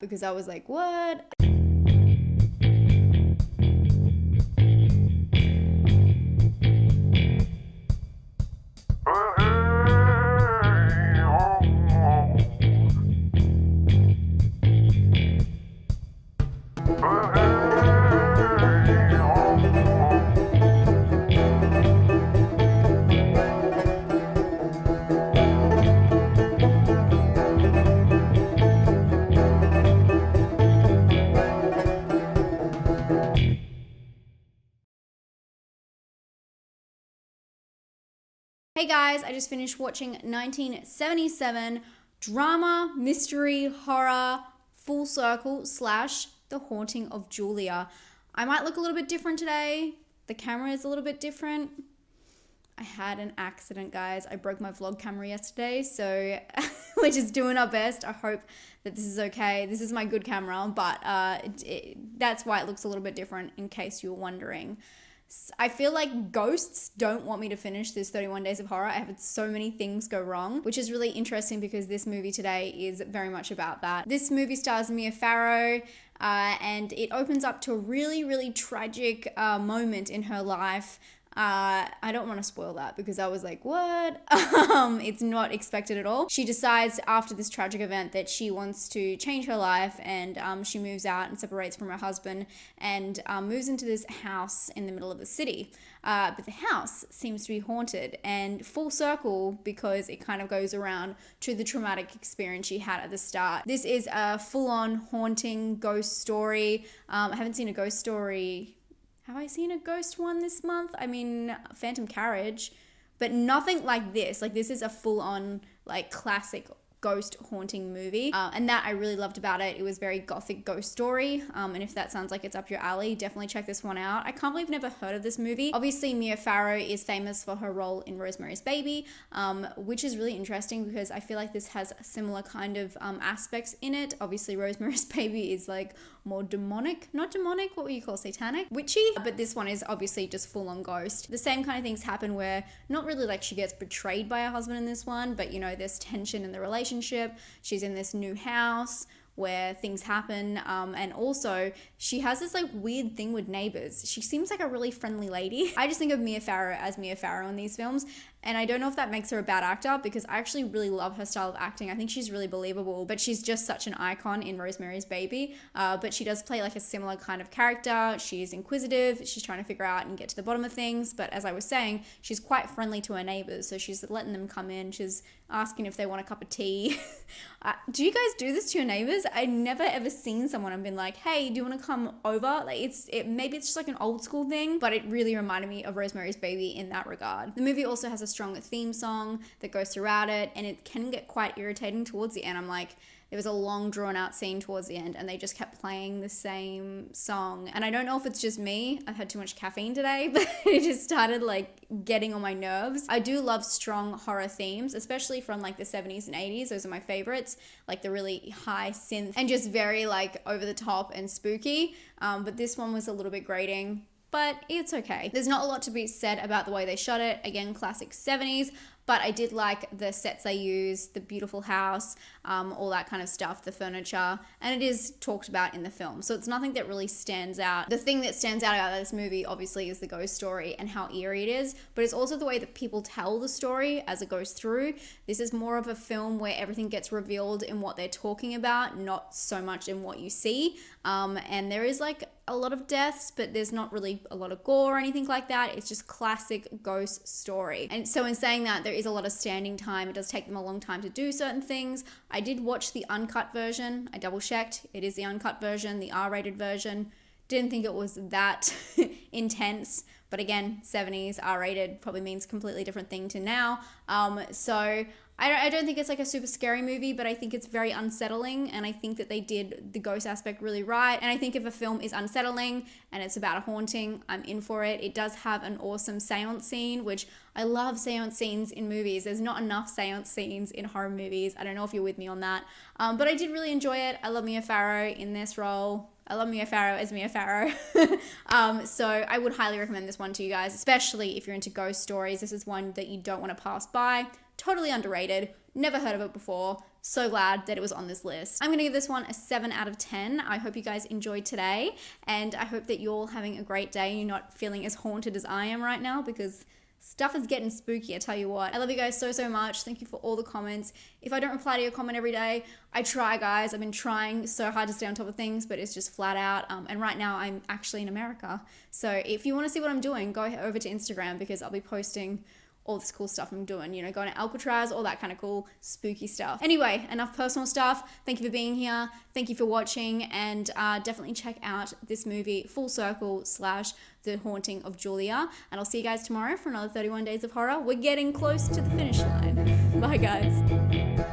because I was like, what? Hey guys, I just finished watching 1977 drama, mystery, horror, full circle / The Haunting of Julia. I might look a little bit different today. The camera is a little bit different. I had an accident, guys. I broke my vlog camera yesterday, so we're just doing our best. I hope that this is okay. This is my good camera, but that's why it looks a little bit different, in case you were wondering. I feel like ghosts don't want me to finish this 31 Days of Horror. I have had so many things go wrong, which is really interesting because this movie today is very much about that. This movie stars Mia Farrow, and it opens up to a really, really tragic moment in her life. I don't want to spoil that because I was like, what? It's not expected at all. She decides after this tragic event that she wants to change her life, and she moves out and separates from her husband and moves into this house in the middle of the city. But the house seems to be haunted, and full circle because it kind of goes around to the traumatic experience she had at the start. This is a full-on haunting ghost story. I haven't seen a ghost story. Have I seen a ghost one this month? I mean, Phantom Carriage, but nothing like this. Like, this is a full-on, like, classic ghost haunting movie, and that I really loved about it. It was very gothic ghost story, and if that sounds like it's up your alley, definitely check this one out. I can't believe I've never heard of this movie. Obviously, Mia Farrow is famous for her role in Rosemary's Baby, which is really interesting because I feel like this has similar kind of aspects in it. Obviously, Rosemary's Baby is like more demonic, not demonic, what would you call satanic? Witchy, but this one is obviously just full-on ghost. The same kind of things happen where not really like she gets betrayed by her husband in this one, but you know, there's tension in the relationship. She's in this new house where things happen, and also she has this like weird thing with neighbors. She seems like a really friendly lady. I just think of Mia Farrow as Mia Farrow in these films, and I don't know if that makes her a bad actor because I actually really love her style of acting. I think she's really believable, but she's just such an icon in Rosemary's Baby. But she does play like a similar kind of character. She's inquisitive, she's trying to figure out and get to the bottom of things, but as I was saying, she's quite friendly to her neighbors, so she's letting them come in, she's asking if they want a cup of tea. Do you guys do this to your neighbors? I never ever seen someone and been like, hey, do you want to come over? Like maybe it's just like an old school thing, but it really reminded me of Rosemary's Baby in that regard. The movie also has a strong theme song that goes throughout it, and it can get quite irritating towards the end. I'm like, there was a long drawn out scene towards the end and they just kept playing the same song. And I don't know if it's just me, I've had too much caffeine today, but it just started like getting on my nerves. I do love strong horror themes, especially from like the 70s and 80s. Those are my favorites, like the really high synth and just very like over the top and spooky. But this one was a little bit grating, but it's okay. There's not a lot to be said about the way they shot it. Again, classic 70s, but I did like the sets they used, the beautiful house, all that kind of stuff, the furniture, and it is talked about in the film. So it's nothing that really stands out. The thing that stands out about this movie, obviously, is the ghost story and how eerie it is, but it's also the way that people tell the story as it goes through. This is more of a film where everything gets revealed in what they're talking about, not so much in what you see. And there is like a lot of deaths, but there's not really a lot of gore or anything like that. It's just classic ghost story. And so in saying that, there is a lot of standing time. It does take them a long time to do certain things. I did watch the uncut version. I double checked. It is the uncut version, the R-rated version. Didn't think it was that intense, but again, 70s R-rated probably means a completely different thing to now. So I don't think it's like a super scary movie, but I think it's very unsettling, and I think that they did the ghost aspect really right. And I think if a film is unsettling and it's about a haunting, I'm in for it. It does have an awesome seance scene, which I love seance scenes in movies. There's not enough seance scenes in horror movies. I don't know if you're with me on that, but I did really enjoy it. I love Mia Farrow in this role. I love Mia Farrow as Mia Farrow. So I would highly recommend this one to you guys, especially if you're into ghost stories. This is one that you don't want to pass by. Totally underrated. Never heard of it before. So glad that it was on this list. I'm gonna give this one a 7 out of 10. I hope you guys enjoyed today, and I hope that you're all having a great day and you're not feeling as haunted as I am right now, because stuff is getting spooky, I tell you what. I love you guys so, so much. Thank you for all the comments. If I don't reply to your comment every day, I try, guys. I've been trying so hard to stay on top of things, but it's just flat out. And right now I'm actually in America. So if you want to see what I'm doing, go over to Instagram, because I'll be posting all this cool stuff I'm doing, you know, going to Alcatraz, all that kind of cool, spooky stuff. Anyway, enough personal stuff. Thank you for being here. Thank you for watching, and definitely check out this movie, Full Circle / The Haunting of Julia. And I'll see you guys tomorrow for another 31 Days of Horror. We're getting close to the finish line. Bye, guys.